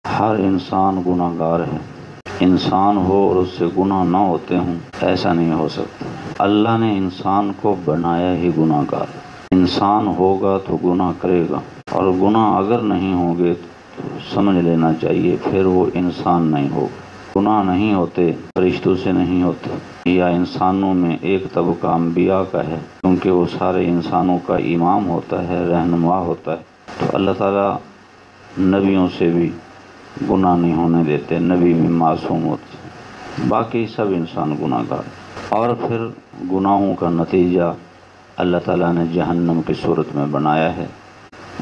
ہر انسان گناہ گار ہے۔ انسان ہو اور اس سے گناہ نہ ہوتے ہوں، ایسا نہیں ہو سکتا۔ اللہ نے انسان کو بنایا ہی گناہ گار۔ انسان ہوگا تو گناہ کرے گا، اور گناہ اگر نہیں ہوں گے تو سمجھ لینا چاہیے پھر وہ انسان نہیں ہوگا۔ گناہ نہیں ہوتے فرشتوں سے نہیں ہوتے، یا انسانوں میں ایک طبقہ انبیاء کا ہے، کیونکہ وہ سارے انسانوں کا امام ہوتا ہے، رہنما ہوتا ہے۔ تو اللہ تعالیٰ نبیوں سے بھی گناہ نہیں ہونے دیتے، نبی بھی معصوم ہوتے، باقی سب انسان گناہ گار۔ اور پھر گناہوں کا نتیجہ اللہ تعالیٰ نے جہنم کی صورت میں بنایا ہے۔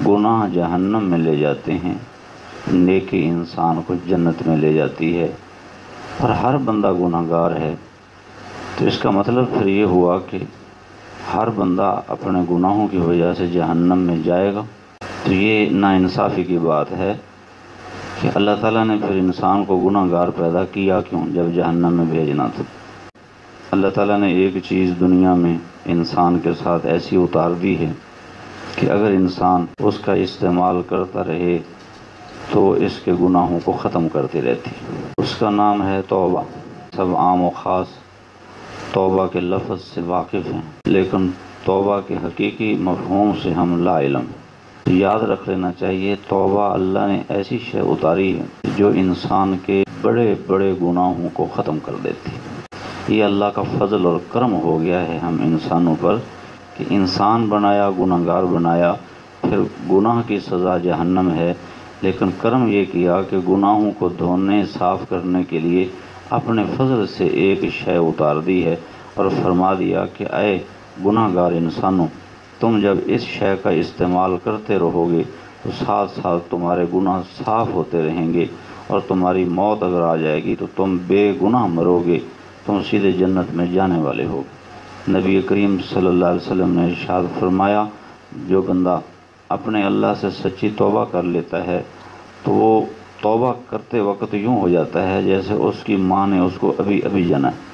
گناہ جہنم میں لے جاتے ہیں، نیکی انسان کو جنت میں لے جاتی ہے، اور ہر بندہ گناہ گار ہے۔ تو اس کا مطلب پھر یہ ہوا کہ ہر بندہ اپنے گناہوں کی وجہ سے جہنم میں جائے گا۔ تو یہ ناانصافی کی بات ہے کہ اللہ تعالیٰ نے پھر انسان کو گناہ گار پیدا کیا کیوں جب جہنم میں بھیجنا تھا۔ اللہ تعالیٰ نے ایک چیز دنیا میں انسان کے ساتھ ایسی اتار دی ہے کہ اگر انسان اس کا استعمال کرتا رہے تو اس کے گناہوں کو ختم کرتی رہتی۔ اس کا نام ہے توبہ۔ سب عام و خاص توبہ کے لفظ سے واقف ہیں، لیکن توبہ کے حقیقی مفہوم سے ہم لا علم۔ یاد رکھ لینا چاہیے، توبہ اللہ نے ایسی شے اتاری ہے جو انسان کے بڑے بڑے گناہوں کو ختم کر دیتی۔ یہ اللہ کا فضل اور کرم ہو گیا ہے ہم انسانوں پر کہ انسان بنایا، گناہ گار بنایا، پھر گناہ کی سزا جہنم ہے، لیکن کرم یہ کیا کہ گناہوں کو دھونے صاف کرنے کے لیے اپنے فضل سے ایک شے اتار دی ہے، اور فرما دیا کہ اے گناہ گار انسانوں، تم جب اس شے کا استعمال کرتے رہو گے تو ساتھ ساتھ تمہارے گناہ صاف ہوتے رہیں گے، اور تمہاری موت اگر آ جائے گی تو تم بے گناہ مرو گے، تم سیدھے جنت میں جانے والے ہو۔ نبی کریم صلی اللہ علیہ وسلم نے ارشاد فرمایا، جو بندہ اپنے اللہ سے سچی توبہ کر لیتا ہے تو وہ توبہ کرتے وقت یوں ہو جاتا ہے جیسے اس کی ماں نے اس کو ابھی ابھی جنا ہے۔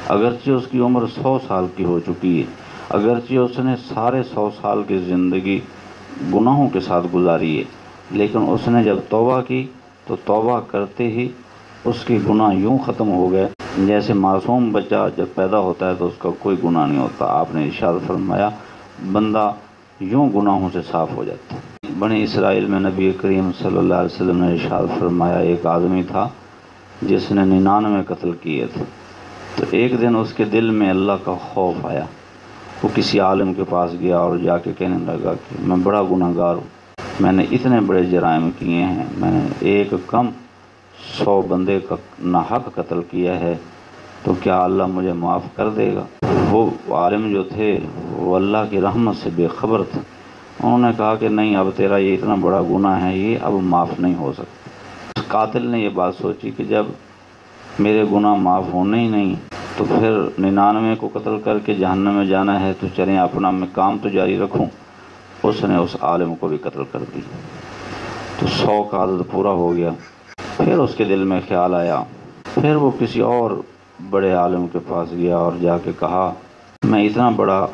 اگرچہ اس کی عمر 100 سال کی ہو چکی ہے، اگرچہ اس نے سارے 100 سال کی زندگی گناہوں کے ساتھ گزاری ہے، لیکن اس نے جب توبہ کی تو توبہ کرتے ہی اس کے گناہ یوں ختم ہو گئے جیسے معصوم بچہ جب پیدا ہوتا ہے تو اس کا کوئی گناہ نہیں ہوتا۔ آپ نے ارشاد فرمایا بندہ یوں گناہوں سے صاف ہو جاتا ہے۔ بنی اسرائیل میں نبی کریم صلی اللہ علیہ وسلم نے ارشاد فرمایا، ایک آدمی تھا جس نے 99 قتل کیے تھے، تو ایک دن اس کے دل میں اللہ کا خوف آیا۔ وہ کسی عالم کے پاس گیا اور جا کے کہنے لگا کہ میں بڑا گناہ گار ہوں، میں نے اتنے بڑے جرائم کیے ہیں، میں نے ایک کم 100 بندے کا ناحق قتل کیا ہے، تو کیا اللہ مجھے معاف کر دے گا؟ وہ عالم جو تھے وہ اللہ کی رحمت سے بے خبر تھے۔ انہوں نے کہا کہ نہیں، اب تیرا یہ اتنا بڑا گناہ ہے، یہ اب معاف نہیں ہو سکتا۔ اس قاتل نے یہ بات سوچی کہ جب میرے گناہ معاف ہونے ہی نہیں تو پھر 99 کو قتل کر کے جہنم میں جانا ہے، تو چلیں اپنا میں کام تو جاری رکھوں۔ اس نے اس عالم کو بھی قتل کر دی، تو 100 کا عدد پورا ہو گیا۔ پھر اس کے دل میں خیال آیا، پھر وہ کسی اور بڑے عالم کے پاس گیا اور جا کے کہا میں اتنا بڑا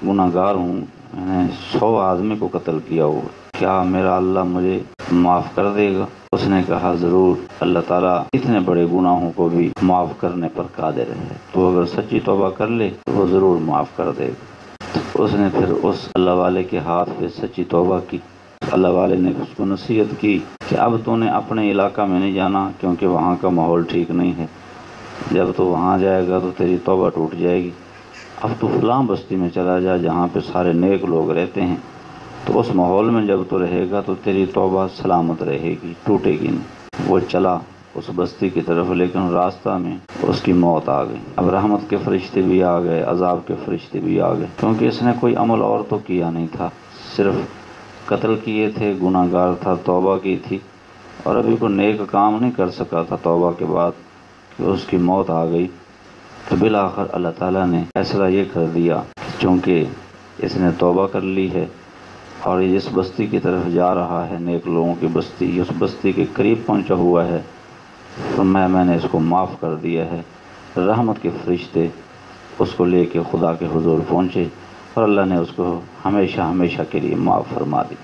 گناہ گار ہوں، میں نے 100 آدمی کو قتل کیا ہو، کیا میرا اللہ مجھے معاف کر دے گا؟ اس نے کہا ضرور، اللہ تعالیٰ اتنے بڑے گناہوں کو بھی معاف کرنے پر قادر ہے، تو اگر سچی توبہ کر لے تو وہ ضرور معاف کر دے گا۔ تو اس نے پھر اس اللہ والے کے ہاتھ پہ سچی توبہ کی۔ اللہ والے نے اس کو نصیحت کی کہ اب تو نے اپنے علاقہ میں نہیں جانا، کیونکہ وہاں کا ماحول ٹھیک نہیں ہے، جب تو وہاں جائے گا تو تیری توبہ ٹوٹ جائے گی۔ اب تو فلاں بستی میں چلا جا جہاں پہ سارے نیک لوگ رہتے ہیں، تو اس ماحول میں جب تو رہے گا تو تیری توبہ سلامت رہے گی، ٹوٹے گی نہیں۔ وہ چلا اس بستی کی طرف، لیکن راستہ میں اس کی موت آ گئی۔ اب رحمت کے فرشتے بھی آ گئے، عذاب کے فرشتے بھی آ گئے، کیونکہ اس نے کوئی عمل اور تو کیا نہیں تھا، صرف قتل کیے تھے، گناہ گار تھا، توبہ کی تھی، اور ابھی کوئی نیک کام نہیں کر سکا تھا توبہ کے بعد کہ اس کی موت آ گئی۔ تو بالآخر اللہ تعالیٰ نے فیصلہ یہ کر دیا، چونکہ اس نے توبہ کر لی ہے اور یہ جس بستی کی طرف جا رہا ہے، نیک لوگوں کی بستی، اس بستی کے قریب پہنچا ہوا ہے، تو میں نے اس کو معاف کر دیا ہے۔ رحمت کے فرشتے اس کو لے کے خدا کے حضور پہنچے اور اللہ نے اس کو ہمیشہ ہمیشہ کے لیے معاف فرما دی۔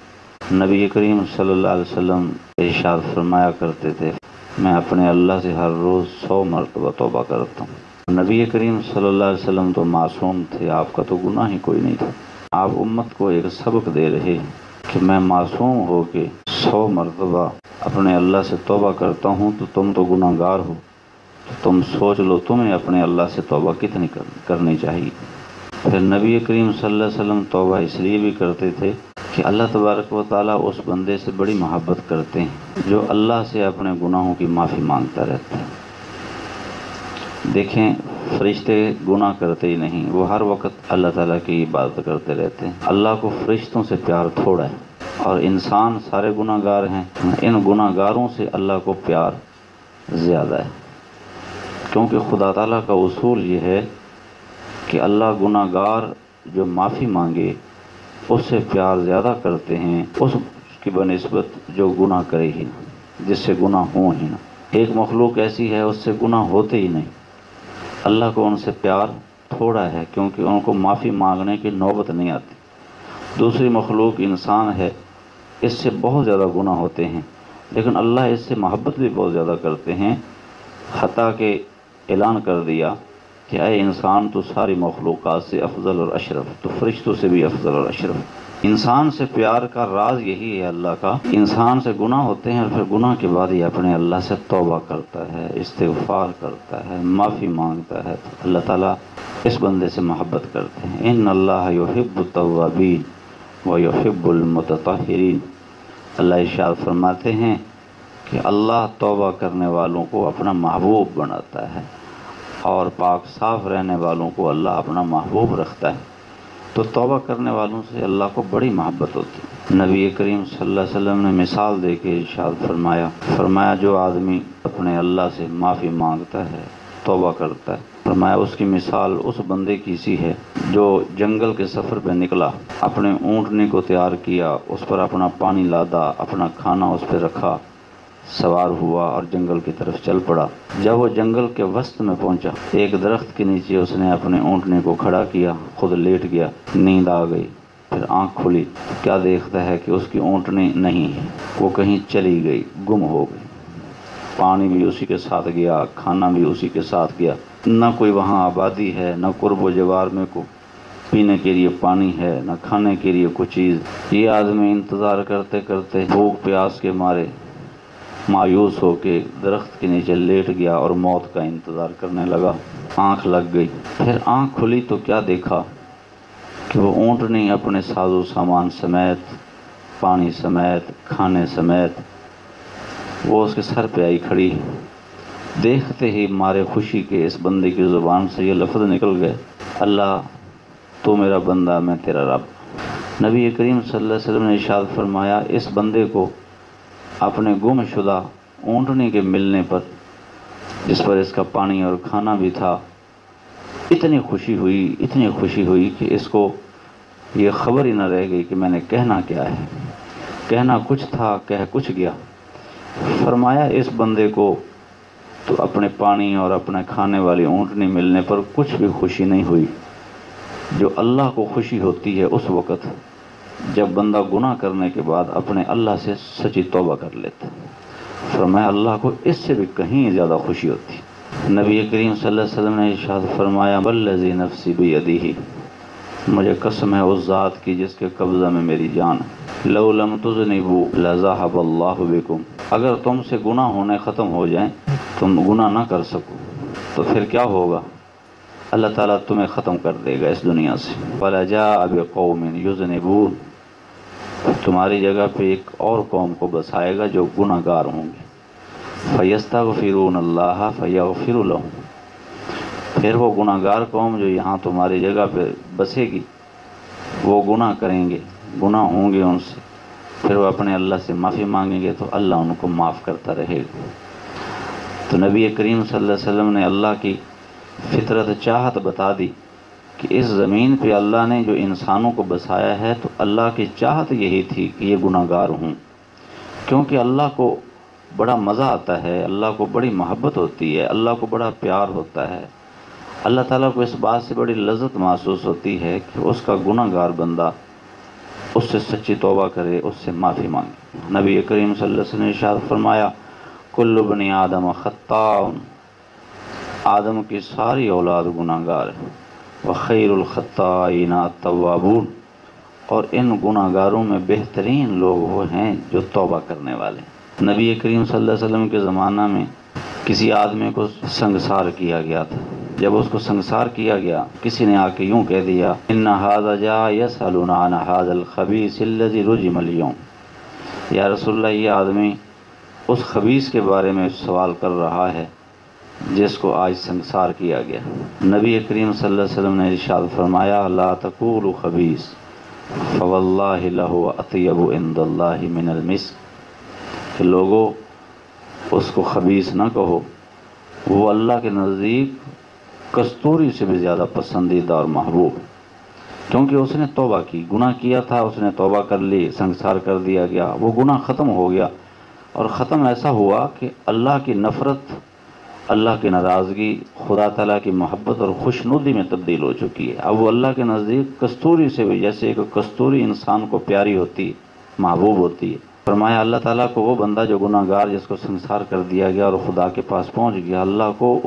نبی کریم صلی اللہ علیہ وسلم ارشاد فرمایا کرتے تھے، میں اپنے اللہ سے ہر روز 100 مرتبہ توبہ کرتا ہوں۔ نبی کریم صلی اللہ علیہ وسلم تو معصوم تھے، آپ کا تو گناہ ہی کوئی نہیں تھا۔ آپ امت کو ایک سبق دے رہے کہ میں معصوم ہو کے 100 مرتبہ اپنے اللہ سے توبہ کرتا ہوں، تو تم تو گناہ گار ہو، تو تم سوچ لو تمہیں اپنے اللہ سے توبہ کتنی کرنی چاہیے۔ پھر نبی کریم صلی اللہ علیہ وسلم توبہ اس لیے بھی کرتے تھے کہ اللہ تبارک و تعالیٰ اس بندے سے بڑی محبت کرتے ہیں جو اللہ سے اپنے گناہوں کی معافی مانگتا رہتا ہے۔ دیکھیں، فرشتے گناہ کرتے ہی نہیں، وہ ہر وقت اللہ تعالیٰ کی عبادت کرتے رہتے ہیں۔ اللہ کو فرشتوں سے پیار تھوڑا ہے، اور انسان سارے گناہ گار ہیں، ان گناہ گاروں سے اللہ کو پیار زیادہ ہے، کیونکہ خدا تعالیٰ کا اصول یہ ہے کہ اللہ گناہ گار جو معافی مانگے اس سے پیار زیادہ کرتے ہیں اس کی بنسبت جو گناہ کرے ہی نہ، جس سے گناہ ہوں ہی نہ۔ ایک مخلوق ایسی ہے اس سے گناہ ہوتے ہی نہیں، اللہ کو ان سے پیار تھوڑا ہے کیونکہ ان کو معافی مانگنے کی نوبت نہیں آتی۔ دوسری مخلوق انسان ہے، اس سے بہت زیادہ گناہ ہوتے ہیں، لیکن اللہ اس سے محبت بھی بہت زیادہ کرتے ہیں، حتیٰ کہ اعلان کر دیا کہ اے انسان تو ساری مخلوقات سے افضل اور اشرف، تو فرشتوں سے بھی افضل اور اشرف۔ انسان سے پیار کا راز یہی ہے اللہ کا، انسان سے گناہ ہوتے ہیں اور پھر گناہ کے بعد یہ اپنے اللہ سے توبہ کرتا ہے، استغفار کرتا ہے، معافی مانگتا ہے، تو اللہ تعالیٰ اس بندے سے محبت کرتے ہیں۔ ان اللہ یحب التوابین ویحب المتطہرین۔ اللہ ارشاد فرماتے ہیں کہ اللہ توبہ کرنے والوں کو اپنا محبوب بناتا ہے، اور پاک صاف رہنے والوں کو اللہ اپنا محبوب رکھتا ہے۔ تو توبہ کرنے والوں سے اللہ کو بڑی محبت ہوتی ہے۔ نبی کریم صلی اللہ علیہ وسلم نے مثال دے کے ارشاد فرمایا جو آدمی اپنے اللہ سے معافی مانگتا ہے، توبہ کرتا ہے، فرمایا اس کی مثال اس بندے کی سی ہے جو جنگل کے سفر پہ نکلا، اپنے اونٹنی کو تیار کیا، اس پر اپنا پانی لادا، اپنا کھانا اس پہ رکھا، سوار ہوا اور جنگل کی طرف چل پڑا۔ جب وہ جنگل کے وسط میں پہنچا، ایک درخت کے نیچے اس نے اپنے اونٹنے کو کھڑا کیا، خود لیٹ گیا، نیند آ گئی، پھر آنکھ کھلی، کیا دیکھتا ہے کہ اس کی اونٹنی نہیں ہے، وہ کہیں چلی گئی، گم ہو گئی، پانی بھی اسی کے ساتھ گیا، کھانا بھی اسی کے ساتھ گیا، نہ کوئی وہاں آبادی ہے، نہ قرب و جوار میں کو پینے کے لیے پانی ہے، نہ کھانے کے لیے کوئی چیز۔ یہ آدمی انتظار کرتے کرتے بھوک پیاس کے مارے مایوس ہو کے درخت کے نیچے لیٹ گیا اور موت کا انتظار کرنے لگا۔ آنکھ لگ گئی، پھر آنکھ کھلی تو کیا دیکھا کہ وہ اونٹنی اپنے ساز و سامان سمیت، پانی سمیت، کھانے سمیت وہ اس کے سر پہ آئی کھڑی۔ دیکھتے ہی مارے خوشی کے اس بندے کی زبان سے یہ لفظ نکل گئے، اللہ تو میرا بندہ، میں تیرا رب۔ نبی کریم صلی اللہ علیہ وسلم نے ارشاد فرمایا اس بندے کو اپنے گم شدہ اونٹنی کے ملنے پر، جس پر اس کا پانی اور کھانا بھی تھا، اتنی خوشی ہوئی کہ اس کو یہ خبر ہی نہ رہ گئی کہ میں نے کہنا کیا ہے، کہنا کچھ تھا، کہہ کچھ گیا۔ فرمایا اس بندے کو تو اپنے پانی اور اپنے کھانے والی اونٹنی ملنے پر کچھ بھی خوشی نہیں ہوئی، جو اللہ کو خوشی ہوتی ہے اس وقت جب بندہ گناہ کرنے کے بعد اپنے اللہ سے سچی توبہ کر لیتا ہے۔ فرمایا اللہ کو اس سے بھی کہیں زیادہ خوشی ہوتی۔ نبی کریم صلی اللہ علیہ وسلم نے ارشاد فرمایا والذی نفسی بیدہ، مجھے قسم ہے اس ذات کی جس کے قبضہ میں میری جان ہے، لو لم تذنبوا لذهب اللہ بکم، اگر تم سے گناہ ہونے ختم ہو جائیں، تم گناہ نہ کر سکو، تو پھر کیا ہوگا؟ اللہ تعالیٰ تمہیں ختم کر دے گا اس دنیا سے۔ وَلَجَاءَ بِقَوْمٍ يُذْنِبُونَ، تمہاری جگہ پہ ایک اور قوم کو بسائے گا جو گناہ گار ہوں گے، فَيَسْتَغْفِرُونَ اللَّهَ فَيَغْفِرُ لَهُمْ، پھر وہ گناہ گار قوم جو یہاں تمہاری جگہ پہ بسے گی وہ گناہ کریں گے، گناہ ہوں گے ان سے، پھر وہ اپنے اللہ سے معافی مانگیں گے تو اللہ ان کو معاف کرتا رہے گا۔ تو نبی کریم صلی اللہ علیہ وسلم نے اللہ کی فطرت چاہت بتا دی کہ اس زمین پہ اللہ نے جو انسانوں کو بسایا ہے تو اللہ کی چاہت یہی تھی کہ یہ گناہ گار ہوں، کیونکہ اللہ کو بڑا مزہ آتا ہے، اللہ کو بڑی محبت ہوتی ہے، اللہ کو بڑا پیار ہوتا ہے، اللہ تعالیٰ کو اس بات سے بڑی لذت محسوس ہوتی ہے کہ اس کا گناہ گار بندہ اس سے سچی توبہ کرے، اس سے معافی مانگے۔ نبی کریم صلی اللہ علیہ وسلم نے ارشاد فرمایا کل بنی آدم خطاء، آدم کی ساری اولاد گناہ گار ہے، وخیر الخطائین التوابون، اور ان گناہ گاروں میں بہترین لوگ وہ ہیں جو توبہ کرنے والے ہیں۔ نبی کریم صلی اللہ علیہ وسلم کے زمانہ میں کسی آدمی کو سنگسار کیا گیا تھا۔ جب اس کو سنگسار کیا گیا، کسی نے آ کے یوں کہہ دیا ان ھذا جاء یسألنا عن ھذا الخبیث الذی رجم اليوم، یا رسول اللہ یہ آدمی اس خبیث کے بارے میں سوال کر رہا ہے جس کو آج سنگسار کیا گیا۔ نبی کریم صلی اللہ علیہ وسلم نے ارشاد فرمایا لا تقولوا خبیث فواللہ لہ اطیب عند اللہ من المسک، کہ لوگوں اس کو خبیث نہ کہو، وہ اللہ کے نزدیک کستوری سے بھی زیادہ پسندیدہ اور محبوب ہے، کیونکہ اس نے توبہ کی، گناہ کیا تھا، اس نے توبہ کر لی، سنگسار کر دیا گیا، وہ گناہ ختم ہو گیا، اور ختم ایسا ہوا کہ اللہ کی نفرت، اللہ کی ناراضگی، خدا تعالیٰ کی محبت اور خوشنودی میں تبدیل ہو چکی ہے۔ اب وہ اللہ کے نزدیک کستوری سے بھی، جیسے ایک کستوری انسان کو پیاری ہوتی ہے، محبوب ہوتی ہے، فرمایا اللہ تعالیٰ کو وہ بندہ جو گناہ گار جس کو سنگسار کر دیا گیا اور خدا کے پاس پہنچ گیا، اللہ کو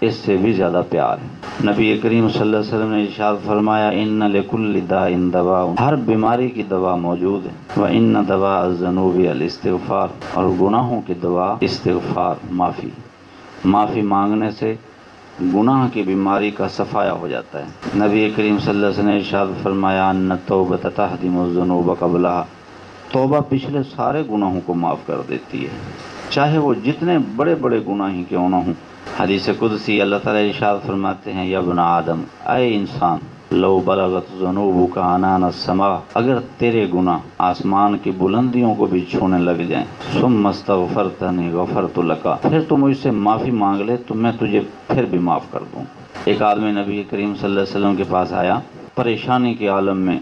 اس سے بھی زیادہ پیار ہے۔ نبی کریم صلی اللہ علیہ وسلم نے ارشاد فرمایا ان لکل داء دواء، ہر بیماری کی دوا موجود ہے، وان دواء الذنوب الاستغفار، اور گناہوں کی دوا استغفار، معافی مانگنے سے گناہ کی بیماری کا صفایا ہو جاتا ہے۔ نبی کریم صلی اللہ علیہ وسلم نے ارشاد فرمایا ان التوبۃ تہدم الذنوب قبلها، توبہ پچھلے سارے گناہوں کو معاف کر دیتی ہے، چاہے وہ جتنے بڑے بڑے گناہ ہی کیوں نہ ہوں۔ حدیث قدسی اللہ تعالیٰ ارشاد فرماتے ہیں یا ابن آدم، اے انسان، لو بلغت ذنوبک عنان السماء، اگر تیرے گناہ آسمان کی بلندیوں کو بھی چھونے لگ جائیں، ثم استغفرتنی غفرت لک، پھر تو مجھ سے معافی مانگ لے تو میں تجھے پھر بھی معاف کر دوں۔ ایک آدمی نبی کریم صلی اللہ علیہ وسلم کے پاس آیا، پریشانی کے عالم میں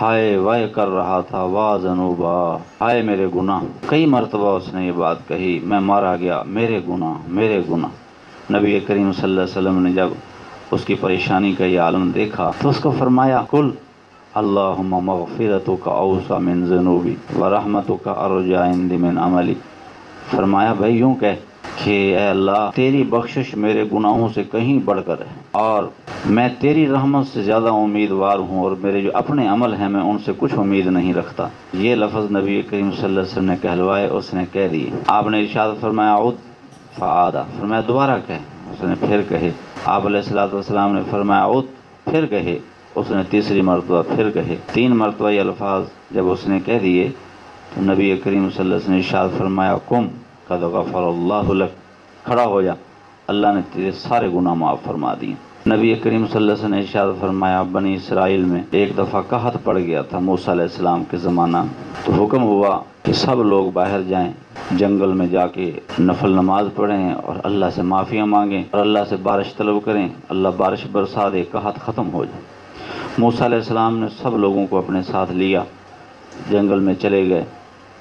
ہائے وائے کر رہا تھا، واہ ذنوبا، ہائے میرے گناہ، کئی مرتبہ اس نے یہ بات کہی، میں مارا گیا، میرے گناہ۔ نبی کریم صلی اللہ علیہ وسلم نے جب اس کی پریشانی کا یہ عالم دیکھا تو اس کو فرمایا کل اللہم مغفرتک اوسع من ذنوبی ورحمتک ارجی عندی من عملی، فرمایا بھائی یوں کہہ کہ اے اللہ تیری بخشش میرے گناہوں سے کہیں بڑھ کر ہے، اور میں تیری رحمت سے زیادہ امیدوار ہوں، اور میرے جو اپنے عمل ہیں میں ان سے کچھ امید نہیں رکھتا۔ یہ لفظ نبی کریم صلی اللہ علیہ وسلم نے کہلوائے، اس نے کہہ دیے۔ آپ نے ارشاد فرمایا عد فعادہ، فرمایا دوبارہ کہے، اس نے پھر کہے۔ آپ علیہ الصلوۃ والسلام نے فرمایا عد، پھر کہے، اس نے تیسری مرتبہ پھر کہے۔ 3 مرتبہ یہ الفاظ جب اس نے کہہ دیے تو نبی کریم صلی اللہ علیہ وسلم نے ارشاد فرمایا قم قد غفر اللہ لک، کھڑا ہو جا، اللہ نے تیرے سارے گناہ معاف فرما دیے۔ نبی کریم صلی اللہ علیہ وسلم نے ارشاد فرمایا بنی اسرائیل میں ایک دفعہ قحط پڑ گیا تھا موسیٰ علیہ السلام کے زمانہ میں، تو حکم ہوا کہ سب لوگ باہر جائیں، جنگل میں جا کے نفل نماز پڑھیں اور اللہ سے معافیاں مانگیں اور اللہ سے بارش طلب کریں، اللہ بارش برسا دے، قحط ختم ہو جائے۔ موسیٰ علیہ السلام نے سب لوگوں کو اپنے ساتھ لیا، جنگل میں چلے گئے،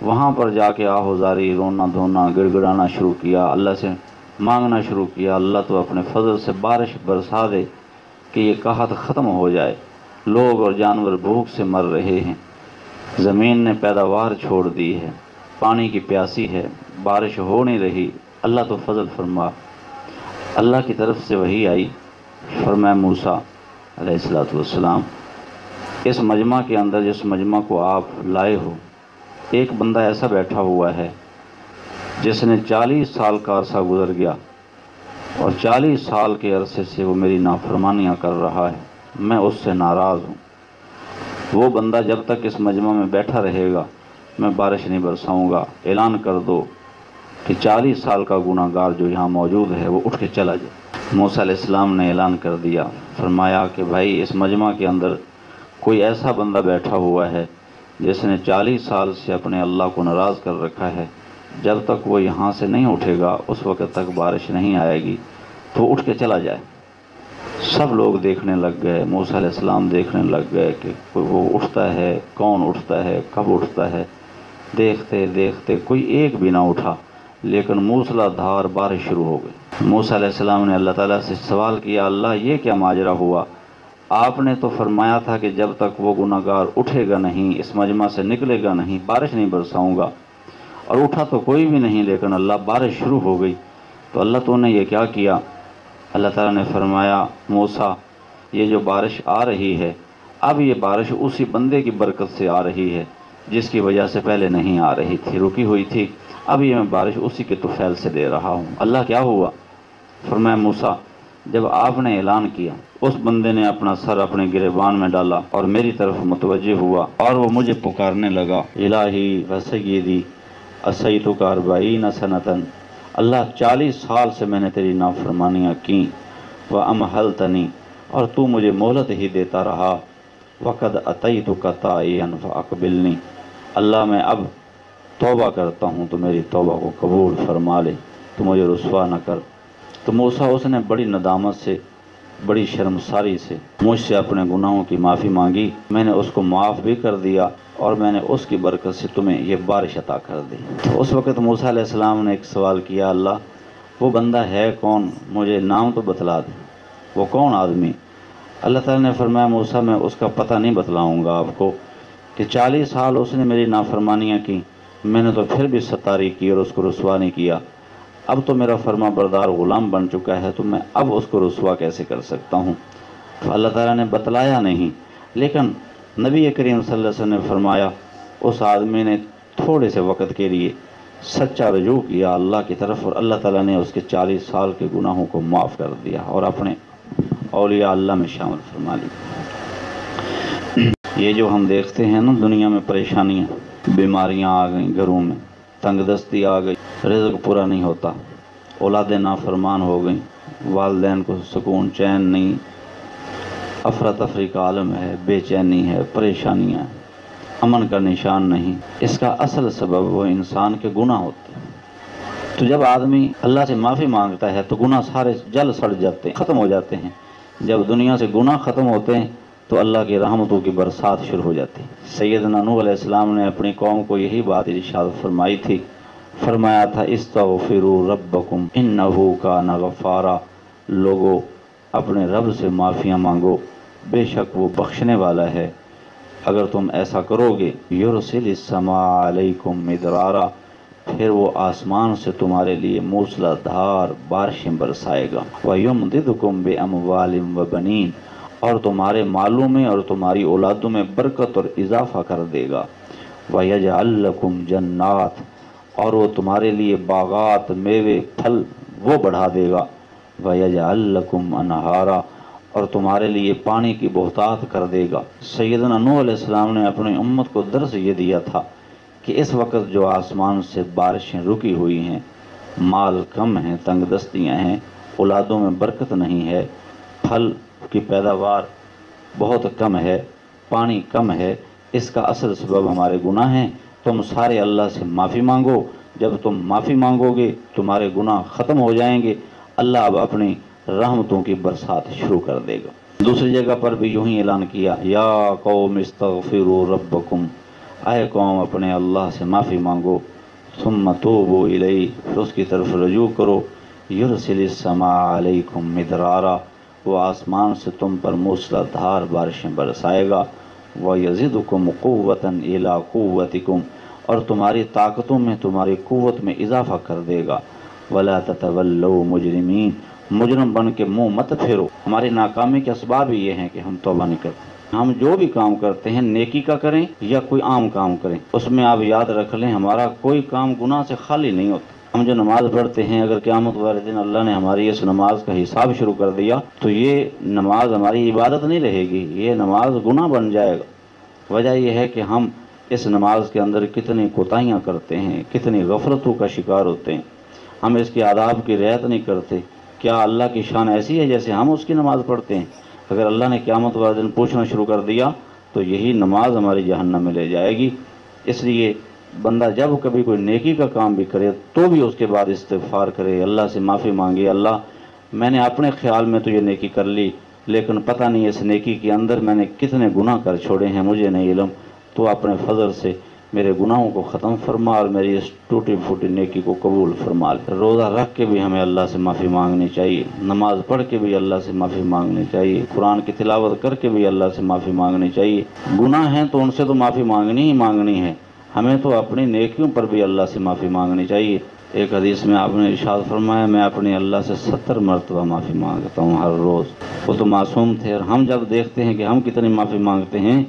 وہاں پر جا کے آہوزاری، رونا دھونا، گڑ گڑانا شروع کیا، اللہ سے مانگنا شروع کیا اللہ تو اپنے فضل سے بارش برسا دے کہ یہ قحط ختم ہو جائے، لوگ اور جانور بھوک سے مر رہے ہیں، زمین نے پیداوار چھوڑ دی ہے، پانی کی پیاسی ہے، بارش ہو نہیں رہی، اللہ تو فضل فرما۔ اللہ کی طرف سے وحی آئی، فرمایا موسیٰ علیہ السلام اس مجمع کے اندر جس مجمع کو آپ لائے ہو، ایک بندہ ایسا بیٹھا ہوا ہے جس نے 40 سال کا عرصہ گزر گیا اور 40 سال کے عرصے سے وہ میری نافرمانیاں کر رہا ہے، میں اس سے ناراض ہوں۔ وہ بندہ جب تک اس مجمع میں بیٹھا رہے گا میں بارش نہیں برساؤں گا، اعلان کر دو کہ 40 سال کا گناہ گار جو یہاں موجود ہے وہ اٹھ کے چلا جائے۔ موسیٰ علیہ السلام نے اعلان کر دیا، فرمایا کہ بھائی اس مجمع کے اندر کوئی ایسا بندہ بیٹھا ہوا ہے جس نے 40 سال سے اپنے اللہ کو ناراض کر رکھا ہے، جب تک وہ یہاں سے نہیں اٹھے گا اس وقت تک بارش نہیں آئے گی، تو اٹھ کے چلا جائے۔ سب لوگ دیکھنے لگ گئے، موسیٰ علیہ السلام دیکھنے لگ گئے کہ وہ اٹھتا ہے، کون اٹھتا ہے، کب اٹھتا ہے۔ دیکھتے دیکھتے کوئی ایک بھی نہ اٹھا، لیکن موسلا دھار بارش شروع ہو گئی۔ موسیٰ علیہ السلام نے اللہ تعالیٰ سے سوال کیا، اللہ یہ کیا ماجرا ہوا آپ نے تو فرمایا تھا کہ جب تک وہ گناہگار اٹھے گا نہیں، اس مجمع سے نکلے گا نہیں، بارش نہیں برساؤں گا، اور اٹھا تو کوئی بھی نہیں، لیکن اللہ بارش شروع ہو گئی۔ تو اللہ تو نے یہ کیا کیا؟ اللہ تعالیٰ نے فرمایا موسیٰ یہ جو بارش آ رہی ہے، اب یہ بارش اسی بندے کی برکت سے آ رہی ہے جس کی وجہ سے پہلے نہیں آ رہی تھی، رکی ہوئی تھی، اب یہ میں بارش اسی کے طفیل سے دے رہا ہوں۔ اللہ کیا ہوا؟ فرمایا موسیٰ جب آپ نے اعلان کیا، اس بندے نے اپنا سر اپنے گریبان میں ڈالا اور میری طرف متوجہ ہوا، اور وہ مجھے پکارنے لگا، الہی و سیدی اسیتک 40 سنتاً، اللہ 40 سال سے میں نے تیری نافرمانیاں کیں، وامہلتنی، اور تو مجھے مہلت ہی دیتا رہا، وقد اتیتک تائبا فاقبلنی، اللہ میں اب توبہ کرتا ہوں تو میری توبہ کو قبول فرما لے، تو مجھے رسوا نہ کر۔ تو موسیٰ اس نے بڑی ندامت سے، بڑی شرمساری سے مجھ سے اپنے گناہوں کی معافی مانگی، میں نے اس کو معاف بھی کر دیا، اور میں نے اس کی برکت سے تمہیں یہ بارش عطا کر دی۔ تو اس وقت موسیٰ علیہ السلام نے ایک سوال کیا، اللہ وہ بندہ ہے کون؟ مجھے نام تو بتلا دے، وہ کون آدمی؟ اللہ تعالیٰ نے فرمایا موسیٰ میں اس کا پتہ نہیں بتلاؤں گا آپ کو، کہ 40 سال اس نے میری نافرمانیاں کی، میں نے تو پھر بھی ستاری کی اور اس کو رسوا نہیں کیا، اب تو میرا فرما بردار غلام بن چکا ہے، تو میں اب اس کو رسوا کیسے کر سکتا ہوں؟ تو اللہ تعالیٰ نے بتلایا نہیں، لیکن نبی کریم صلی اللہ علیہ وسلم نے فرمایا اس آدمی نے تھوڑے سے وقت کے لیے سچا رجوع کیا اللہ کی طرف، اور اللہ تعالیٰ نے اس کے 40 سال کے گناہوں کو معاف کر دیا اور اپنے اولیاء اللہ میں شامل فرما لی۔ یہ جو ہم دیکھتے ہیں نا دنیا میں پریشانیاں، بیماریاں آ گئیں گھروں میں، تنگ دستی آ گئی، رزق پورا نہیں ہوتا، اولادیں نافرمان ہو گئیں، والدین کو سکون چین نہیں، افراتفری کا عالم ہے، بے چینی ہے، پریشانیاں ہیں، امن کا نشان نہیں، اس کا اصل سبب وہ انسان کے گناہ ہوتے ہیں۔ تو جب آدمی اللہ سے معافی مانگتا ہے تو گناہ سارے جل سڑ جاتے ہیں، ختم ہو جاتے ہیں۔ جب دنیا سے گناہ ختم ہوتے ہیں تو اللہ کی رحمتوں کی برسات شروع ہو جاتی ہے۔ سیدنا نوح علیہ السلام نے اپنی قوم کو یہی بات ارشاد فرمائی تھی، فرمایا تھا استغفروا ربکم انہ کان غفارا، لوگو اپنے رب سے معافیاں مانگو، بے شک وہ بخشنے والا ہے۔ اگر تم ایسا کرو گے یرسل السماء علیکم مدرارا، پھر وہ آسمان سے تمہارے لیے موسلا دھار بارشیں برسائے گا، وَيُمْدِدْكُمْ بِأَمْوَالٍ وَبَنِينَ، اور تمہارے مالوں میں اور تمہاری اولادوں میں برکت اور اضافہ کر دے گا، وَيَجْعَلْ لَكُمْ جَنَّاتٍ، اور وہ تمہارے لیے باغات، میوے، پھل وہ بڑھا دے گا، وَيَجْعَلْ لَكُمْ أَنْهَارًا، اور تمہارے لیے پانی کی بہتات کر دے گا۔ سیدنا نوح علیہ السلام نے اپنی امت کو درس یہ دیا تھا کہ اس وقت جو آسمان سے بارشیں رکی ہوئی ہیں، مال کم ہیں، تنگ دستیاں ہیں، اولادوں میں برکت نہیں ہے، پھل کی پیداوار بہت کم ہے، پانی کم ہے، اس کا اصل سبب ہمارے گناہ ہیں۔ تم سارے اللہ سے معافی مانگو، جب تم معافی مانگو گے تمہارے گناہ ختم ہو جائیں گے، اللہ اب اپنی رحمتوں کی برسات شروع کر دے گا۔ دوسری جگہ پر بھی یوں ہی اعلان کیا، یا قوم استغفروا ربکم، اے قوم اپنے اللہ سے معافی مانگو، ثم توبوا الیہ، پھر اس کی طرف رجوع کرو، یرسل السماء علیکم مدرارا، وہ آسمان سے تم پر موسلا دھار بارشیں برسائے گا، وَيَزِدُكُمْ قُوَّةً إِلَىٰ قُوَّتِكُمْ، اور تمہاری طاقتوں میں، تمہاری قوت میں اضافہ کر دے گا، وَلَا تَتَوَلَّوْا مُجْرِمِينَ، مجرم بن کے منہ مت پھیرو۔ ہماری ناکامی کے اسباب ہی یہ ہیں کہ ہم توبہ نہیں کرتے۔ ہم جو بھی کام کرتے ہیں نیکی کا کریں یا کوئی عام کام کریں، اس میں آپ یاد رکھ لیں ہمارا کوئی کام گناہ سے خالی نہیں ہوتا۔ ہم جو نماز پڑھتے ہیں، اگر قیامت والے دن اللہ نے ہماری اس نماز کا حساب شروع کر دیا تو یہ نماز ہماری عبادت نہیں رہے گی، یہ نماز گناہ بن جائے گا۔ وجہ یہ ہے کہ ہم اس نماز کے اندر کتنی کوتاہیاں کرتے ہیں، کتنی غفلتوں کا شکار ہوتے ہیں، ہم اس کے آداب کی رعایت نہیں کرتے۔ کیا اللہ کی شان ایسی ہے جیسے ہم اس کی نماز پڑھتے ہیں؟ اگر اللہ نے قیامت والے دن پوچھنا شروع کر دیا تو یہی نماز ہماری جہنم میں لے جائے گی۔ اس لیے بندہ جب کبھی کوئی نیکی کا کام بھی کرے تو بھی اس کے بعد استغفار کرے، اللہ سے معافی مانگے، اللہ میں نے اپنے خیال میں تو یہ نیکی کر لی، لیکن پتہ نہیں اس نیکی کے اندر میں نے کتنے گناہ کر چھوڑے ہیں، مجھے نہیں علم، تو اپنے فضل سے میرے گناہوں کو ختم فرما اور میری اس ٹوٹی پھوٹی نیکی کو قبول فرما لے۔ روزہ رکھ کے بھی ہمیں اللہ سے معافی مانگنی چاہیے، نماز پڑھ کے بھی اللہ سے معافی مانگنی چاہیے، قرآن کی تلاوت کر کے بھی اللہ سے معافی مانگنی چاہیے۔ گناہ ہیں تو ان سے تو معافی مانگنی ہی مانگنی ہے، ہمیں تو اپنی نیکیوں پر بھی اللہ سے معافی مانگنی چاہیے۔ ایک حدیث میں آپ نے ارشاد فرمایا، میں اپنے اللہ سے 70 مرتبہ معافی مانگتا ہوں ہر روز۔ وہ تو معصوم تھے، اور ہم جب دیکھتے ہیں کہ ہم کتنی معافی مانگتے ہیں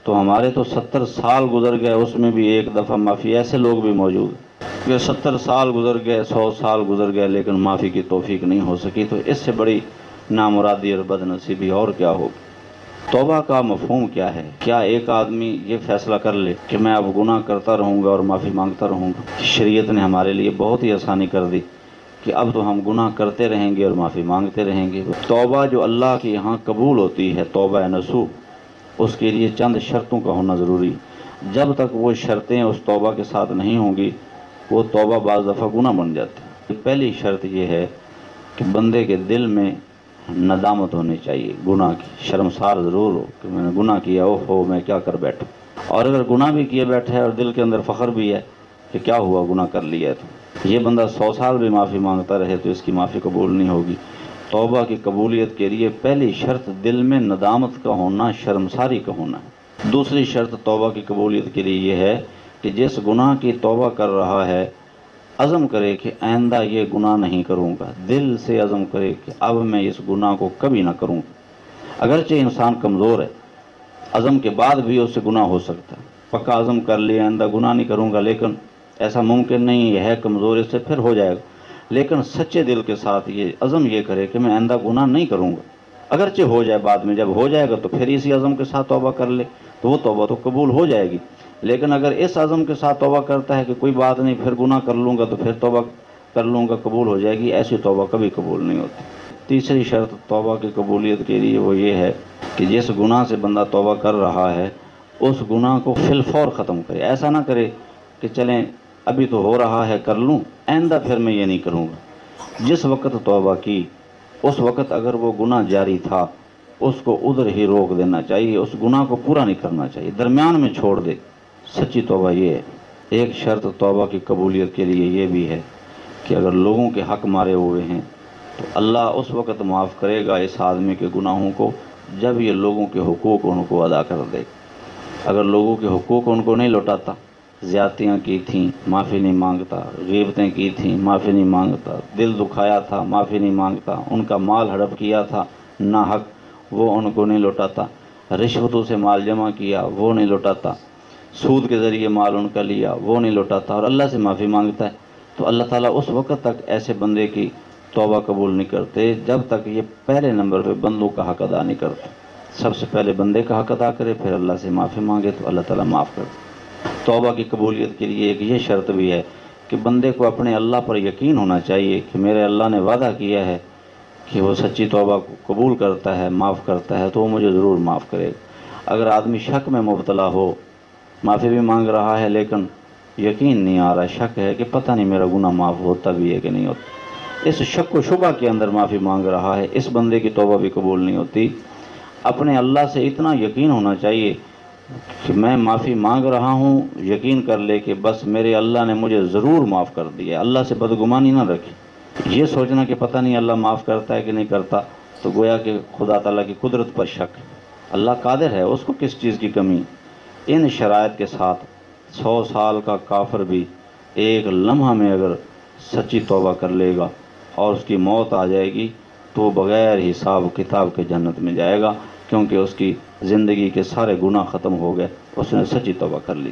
تو ہمارے تو 70 سال گزر گئے، اس میں بھی ایک دفعہ معافی۔ ایسے لوگ بھی موجود ہیں کہ 70 سال گزر گئے، 100 سال گزر گئے، لیکن معافی کی توفیق نہیں ہو سکی۔ تو اس سے بڑی نامرادی اور بد نصیبی اور کیا ہوگی؟ توبہ کا مفہوم کیا ہے؟ کیا ایک آدمی یہ فیصلہ کر لے کہ میں اب گناہ کرتا رہوں گا اور معافی مانگتا رہوں گا؟ شریعت نے ہمارے لیے بہت ہی آسانی کر دی کہ اب تو ہم گناہ کرتے رہیں گے اور معافی مانگتے رہیں گے۔ توبہ جو اللہ کے یہاں قبول ہوتی ہے، توبہ نصوح، اس کے لیے چند شرطوں کا ہونا ضروری۔ جب تک وہ شرطیں اس توبہ کے ساتھ نہیں ہوں گی، وہ توبہ بعض دفعہ گناہ بن جاتی ہے۔ پہلی شرط یہ ہے کہ بندے کے دل میں ندامت ہونی چاہیے، گناہ کی، شرمسار ضرور ہو کہ میں نے گناہ کیا، اوہ میں کیا کر بیٹھا۔ اور اگر گناہ بھی کیے بیٹھے ہے اور دل کے اندر فخر بھی ہے کہ کیا ہوا، گناہ کر لیا ہے، تو یہ بندہ 100 سال بھی معافی مانگتا رہے تو اس کی معافی قبول نہیں ہوگی۔ توبہ کی قبولیت کے لیے پہلی شرط دل میں ندامت کا ہونا، شرمساری کا ہونا ہے۔ دوسری شرط توبہ کی قبولیت کے لیے یہ ہے کہ جس گناہ کی توبہ کر رہا ہے، عزم کرے کہ آئندہ یہ گناہ نہیں کروں گا، دل سے عزم کرے کہ اب میں اس گناہ کو کبھی نہ کروں گا۔ اگرچہ انسان کمزور ہے، عزم کے بعد بھی اس سے گناہ ہو سکتا ہے، پکا عزم کر لیا آئندہ گناہ نہیں کروں گا، لیکن ایسا ممکن نہیں ہے کمزور، اس سے پھر ہو جائے گا۔ لیکن سچے دل کے ساتھ یہ عزم یہ کرے کہ میں آئندہ گناہ نہیں کروں گا، اگرچہ ہو جائے بعد میں، جب ہو جائے گا تو پھر اسی عزم کے ساتھ توبہ کر لے تو وہ توبہ تو قبول ہو جائے گی۔ لیکن اگر اس عزم کے ساتھ توبہ کرتا ہے کہ کوئی بات نہیں، پھر گناہ کر لوں گا تو پھر توبہ کر لوں گا، قبول ہو جائے گی، ایسی توبہ کبھی قبول نہیں ہوتی۔ تیسری شرط توبہ کی قبولیت کے لیے وہ یہ ہے کہ جس گناہ سے بندہ توبہ کر رہا ہے اس گناہ کو فی الفور ختم کرے۔ ایسا نہ کرے کہ چلیں ابھی تو ہو رہا ہے کر لوں، آئندہ پھر میں یہ نہیں کروں گا۔ جس وقت توبہ کی اس وقت اگر وہ گناہ جاری تھا اس کو ادھر ہی روک دینا چاہیے، اس گناہ کو پورا نہیں کرنا چاہیے، درمیان میں چھوڑ دے۔ سچی توبہ یہ ہے۔ ایک شرط توبہ کی قبولیت کے لیے یہ بھی ہے کہ اگر لوگوں کے حق مارے ہوئے ہیں تو اللہ اس وقت معاف کرے گا اس آدمی کے گناہوں کو جب یہ لوگوں کے حقوق ان کو ادا کر دے۔ اگر لوگوں کے حقوق ان کو نہیں لوٹاتا، زیادتیاں کی تھیں معافی نہیں مانگتا، غیبتیں کی تھیں معافی نہیں مانگتا، دل دکھایا تھا معافی نہیں مانگتا، ان کا مال ہڑپ کیا تھا ناحق وہ ان کو نہیں لوٹاتا، رشوتوں سے مال جمع کیا وہ نہیں لوٹاتا، سود کے ذریعے مال ان کا لیا وہ نہیں لوٹاتا، اور اللہ سے معافی مانگتا ہے، تو اللہ تعالیٰ اس وقت تک ایسے بندے کی توبہ قبول نہیں کرتے جب تک یہ پہلے نمبر پہ بندوں کا حق ادا نہیں کرتے۔ سب سے پہلے بندے کا حق ادا کرے، پھر اللہ سے معافی مانگے تو اللہ تعالیٰ معاف کرتے۔ توبہ کی قبولیت کے لیے ایک یہ شرط بھی ہے کہ بندے کو اپنے اللہ پر یقین ہونا چاہیے کہ میرے اللہ نے وعدہ کیا ہے کہ وہ سچی توبہ کو قبول کرتا ہے، معاف کرتا ہے، تو وہ مجھے ضرور معاف کرے گا۔ اگر آدمی شک میں مبتلا ہو، معافی بھی مانگ رہا ہے لیکن یقین نہیں آ رہا، شک ہے کہ پتہ نہیں میرا گناہ معاف ہوتا بھی ہے کہ نہیں ہوتا، اس شک و شبہ کے اندر معافی مانگ رہا ہے، اس بندے کی توبہ بھی قبول نہیں ہوتی۔ اپنے اللہ سے اتنا یقین ہونا چاہیے کہ میں معافی مانگ رہا ہوں، یقین کر لے کہ بس میرے اللہ نے مجھے ضرور معاف کر دیا، اللہ سے بدگمانی نہ رکھی۔ یہ سوچنا کہ پتہ نہیں اللہ معاف کرتا ہے کہ نہیں کرتا تو گویا کہ خدا تعالیٰ کی قدرت پر شک ہے۔ اللہ قادر ہے، اس کو کس چیز کی کمی۔ ان شرائط کے ساتھ 100 سال کا کافر بھی ایک لمحہ میں اگر سچی توبہ کر لے گا اور اس کی موت آ جائے گی تو وہ بغیر حساب کتاب کے جنت میں جائے گا، کیونکہ اس کی زندگی کے سارے گناہ ختم ہو گئے، اس نے سچی توبہ کر لی۔